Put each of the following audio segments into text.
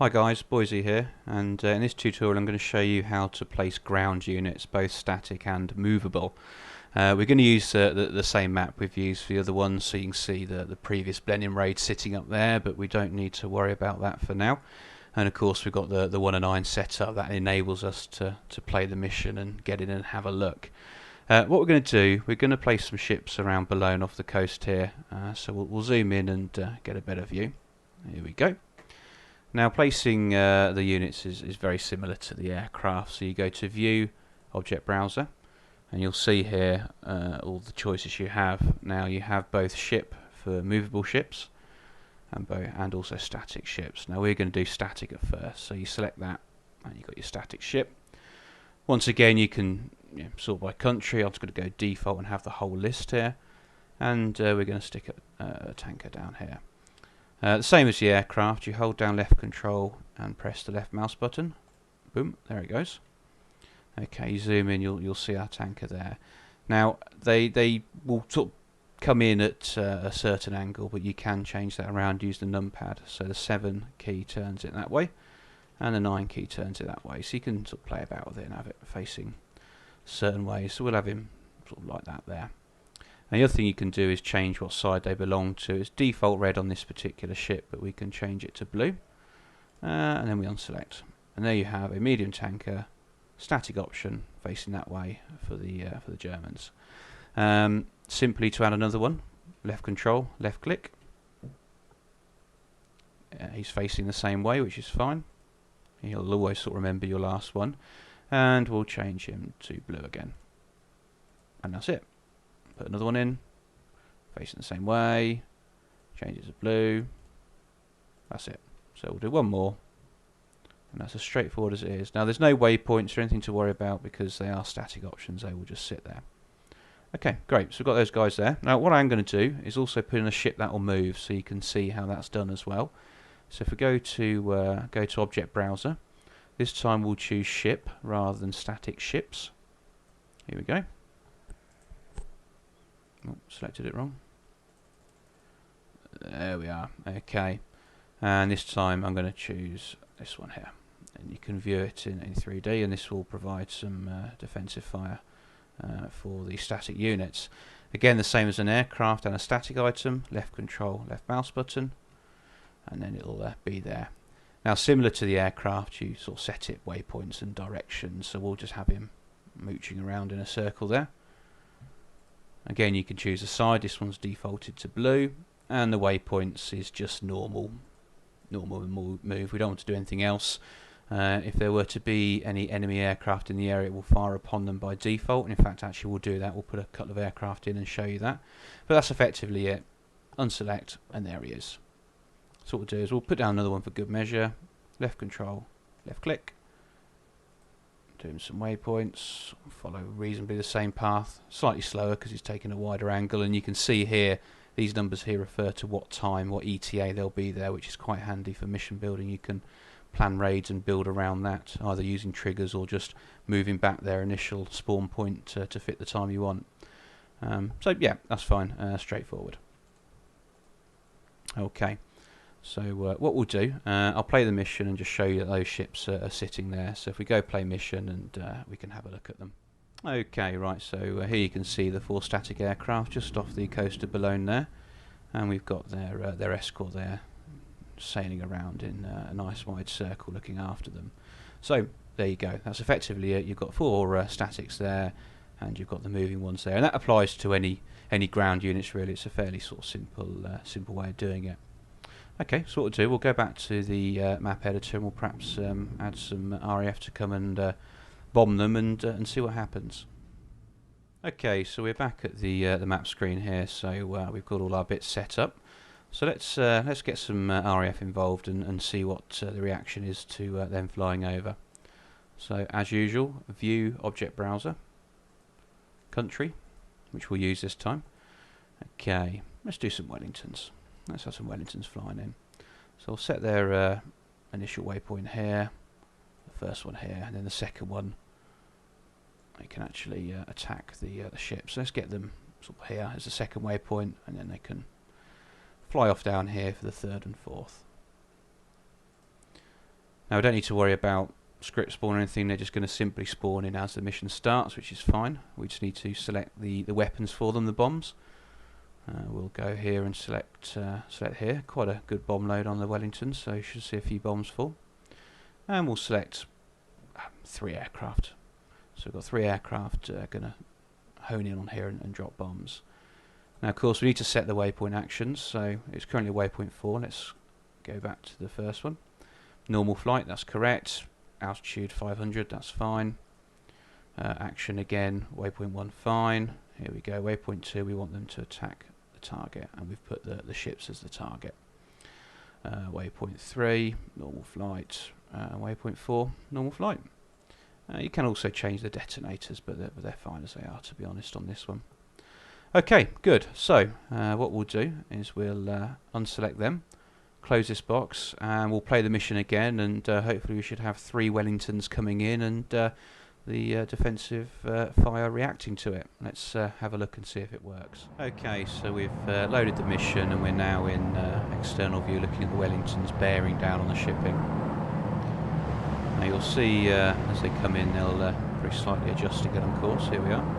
Hi guys, Boise here, and in this tutorial I'm going to show you how to place ground units, both static and movable. We're going to use the same map we've used for the other ones, so you can see the previous blending raid sitting up there, but we don't need to worry about that for now. And of course we've got the 1 and 9 set up that enables us to play the mission and get in and have a look. What we're going to do, we're going to place some ships around below and off the coast here, so we'll zoom in and get a better view. Here we go. Now placing the units is very similar to the aircraft, so you go to View, Object Browser, and you'll see here all the choices you have. Now you have both ship for movable ships and also static ships. Now we're going to do static at first, so you select that and you've got your static ship. Once again you can sort by country. I'm just going to go default and have the whole list here, and we're going to stick a tanker down here. The same as the aircraft, you hold down left control and press the left mouse button. Boom, there it goes. Okay, you zoom in, you'll see our tanker there. Now they will sort of come in at a certain angle, but you can change that around using the numpad. So the 7 key turns it that way, and the 9 key turns it that way. So you can sort of play about with it and have it facing certain ways. So we'll have him sort of like that there. And the other thing you can do is change what side they belong to. It's default red on this particular ship, but we can change it to blue, and then we unselect. And there you have a medium tanker, static option facing that way for the Germans. Simply to add another one, left control, left click. He's facing the same way, which is fine. You'll always sort of remember your last one, and we'll change him to blue again. And that's it. Put another one in, facing the same way, change it to blue. That's it. So we'll do one more, and that's as straightforward as it is. Now there's no waypoints or anything to worry about because they are static options, they will just sit there. Okay, great, so we've got those guys there. Now what I'm going to do is also put in a ship that will move, so you can see how that's done as well. So if we go to Object Browser, this time we'll choose ship rather than static ships. Here we go. Oh, selected it wrong. There we are. Okay, and this time I'm going to choose this one here, and you can view it in 3D, and this will provide some defensive fire for the static units. Again, the same as an aircraft and a static item, left control, left mouse button, and then it'll be there. Now similar to the aircraft, you sort of set it waypoints and directions, so we'll just have him mooching around in a circle there. Again, you can choose a side. This one's defaulted to blue, and the waypoints is just normal move. We don't want to do anything else. If there were to be any enemy aircraft in the area, it will fire upon them by default. And in fact, actually, we'll do that. We'll put a couple of aircraft in and show you that. But that's effectively it. Unselect, and there he is. So what we'll do is we'll put down another one for good measure. Left control, left click. Doing some waypoints, follow reasonably the same path, slightly slower because it's taking a wider angle, and you can see here these numbers here refer to what time, what ETA they'll be there, which is quite handy for mission building. You can plan raids and build around that, either using triggers or just moving back their initial spawn point to fit the time you want. So yeah, that's fine, straightforward. Okay. So what we'll do, I'll play the mission and just show you that those ships are sitting there. So if we go play mission, and we can have a look at them. Okay, right, so here you can see the 4 static aircraft just off the coast of Boulogne there, and we've got their escort there sailing around in a nice wide circle looking after them. So there you go, that's effectively it. You've got 4 statics there, and you've got the moving ones there, and that applies to any ground units really. It's a fairly sort of simple way of doing it. Okay, so what we'll do, we'll go back to the map editor, and we'll perhaps add some RAF to come and bomb them and see what happens. Okay, so we're back at the map screen here, so we've got all our bits set up. So let's get some RAF involved and see what the reaction is to them flying over. So as usual, View, Object Browser, Country, which we'll use this time. Okay, let's do some Wellingtons. Let's have some Wellingtons flying in. So I'll set their initial waypoint here, the first one here, and then the second one. They can actually attack the ship. So let's get them sort of here as the second waypoint, and then they can fly off down here for the third and fourth. Now we don't need to worry about script spawn or anything, they're just going to simply spawn in as the mission starts, which is fine. We just need to select the weapons for them, the bombs. We'll go here and select here. Quite a good bomb load on the Wellington, so you should see a few bombs fall. And we'll select 3 aircraft. So we've got 3 aircraft going to hone in on here and drop bombs. Now of course we need to set the waypoint actions, so it's currently waypoint 4. Let's go back to the first one. Normal flight, that's correct. Altitude 500, that's fine. Action again, waypoint 1 fine. Here we go, waypoint 2, we want them to attack the target, and we've put the ships as the target. Waypoint 3, normal flight. Waypoint 4, normal flight. You can also change the detonators, but they're fine as they are, to be honest, on this one. Okay, good. So what we'll do is we'll unselect them, close this box, and we'll play the mission again, and hopefully we should have 3 Wellingtons coming in and the defensive fire reacting to it. Let's have a look and see if it works. Okay, so we've loaded the mission and we're now in external view looking at the Wellingtons bearing down on the shipping. Now you'll see as they come in they'll very slightly adjust to get on course. Here we are.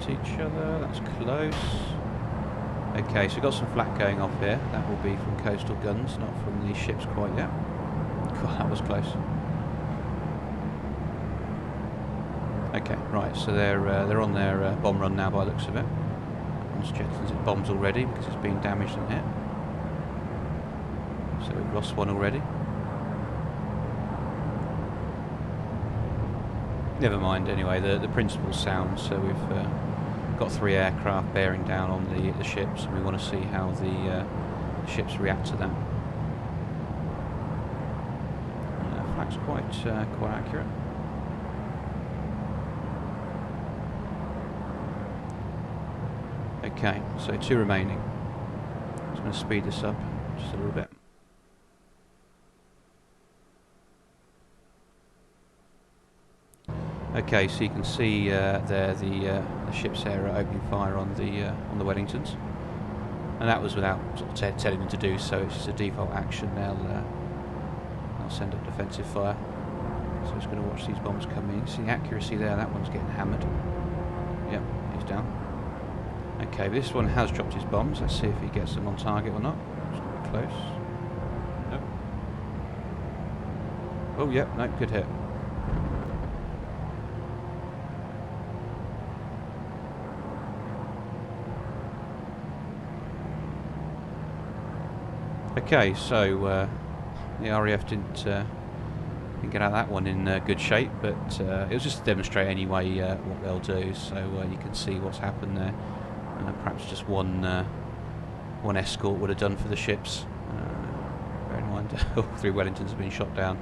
Each other, that's close. Okay, so we've got some flak going off here. That will be from coastal guns, not from the ships quite yet. God, that was close. Okay, right, so they're on their bomb run now by the looks of it. One's jetting its bombs already because it's been damaged and hit. So we've lost one already. Never mind, anyway, the principle's sound, so we've got 3 aircraft bearing down on the ships, and we want to see how the ships react to that. Flak's quite accurate. Okay, so 2 remaining. Just going to speed this up just a little bit. Okay, so you can see there the ships there are opening fire on the Wellingtons, and that was without sort of telling them to do so. It's just a default action. They'll send up defensive fire. So it's going to watch these bombs come in. See the accuracy there? That one's getting hammered. Yep, he's down. Okay, this one has dropped his bombs. Let's see if he gets them on target or not. It's going to be close. Nope. Oh, yep, no, good hit. Okay, so the RAF didn't get out of that one in good shape, but it was just to demonstrate anyway what they'll do. So you can see what's happened there. Perhaps just one escort would have done for the ships. Bear in mind, all 3 Wellingtons have been shot down.